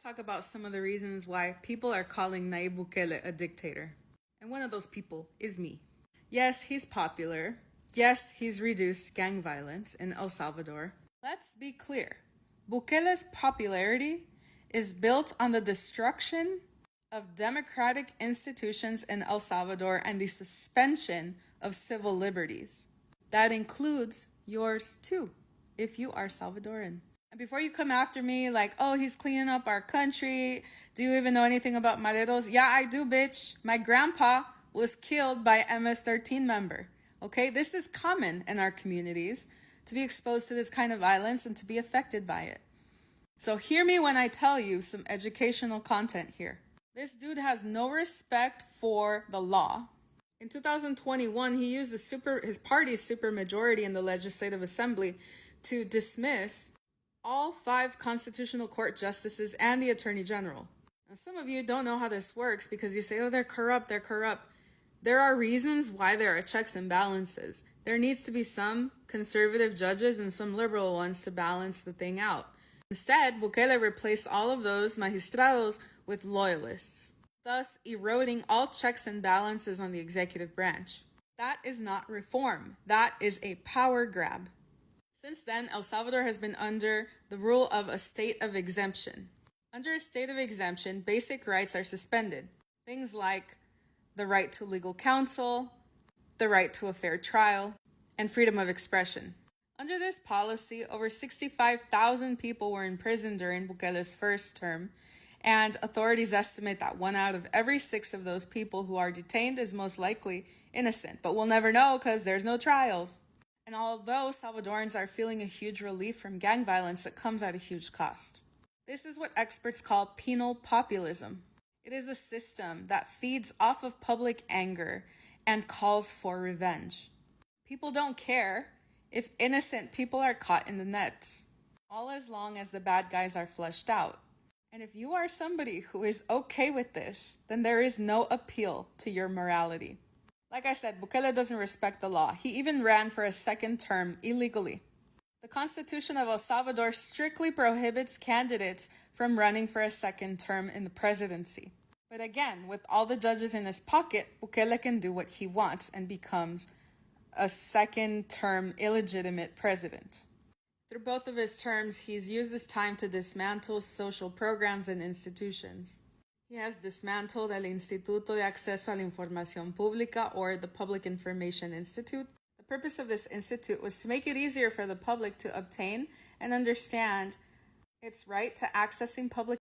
Let's talk about some of the reasons why people are calling Nayib Bukele a dictator. And one of those people is me. Yes, he's popular. Yes, he's reduced gang violence in El Salvador. Let's be clear. Bukele's popularity is built on the destruction of democratic institutions in El Salvador and the suspension of civil liberties. That includes yours too, if you are Salvadoran. And before you come after me like, oh, he's cleaning up our country. Do you even know anything about Mareros? Yeah, I do, bitch. My grandpa was killed by MS-13 member. Okay, this is common in our communities to be exposed to this kind of violence and to be affected by it. So hear me when I tell you some educational content here. This dude has no respect for the law. In 2021, he used his party's supermajority in the Legislative Assembly to dismiss all 5 Constitutional Court justices and the Attorney General. Now, some of you don't know how this works because you say, oh, they're corrupt. There are reasons why there are checks and balances. There needs to be some conservative judges and some liberal ones to balance the thing out. Instead, Bukele replaced all of those magistrados with loyalists, thus eroding all checks and balances on the executive branch. That is not reform. That is a power grab. Since then, El Salvador has been under the rule of a state of exemption. Under a state of exemption, basic rights are suspended. Things like the right to legal counsel, the right to a fair trial, and freedom of expression. Under this policy, over 65,000 people were in prison during Bukele's first term, and authorities estimate that 1 out of every 6 of those people who are detained is most likely innocent. But we'll never know because there's no trials. And although Salvadorans are feeling a huge relief from gang violence, it comes at a huge cost. This is what experts call penal populism. It is a system that feeds off of public anger and calls for revenge. People don't care if innocent people are caught in the nets, all as long as the bad guys are flushed out. And if you are somebody who is okay with this, then there is no appeal to your morality. Like I said, Bukele doesn't respect the law. He even ran for a second term illegally. The Constitution of El Salvador strictly prohibits candidates from running for a second term in the presidency. But again, with all the judges in his pocket, Bukele can do what he wants and becomes a second term illegitimate president. Through both of his terms, he's used this time to dismantle social programs and institutions. He has dismantled el Instituto de Acceso a la Información Pública, or the Public Information Institute. The purpose of this institute was to make it easier for the public to obtain and understand its right to accessing public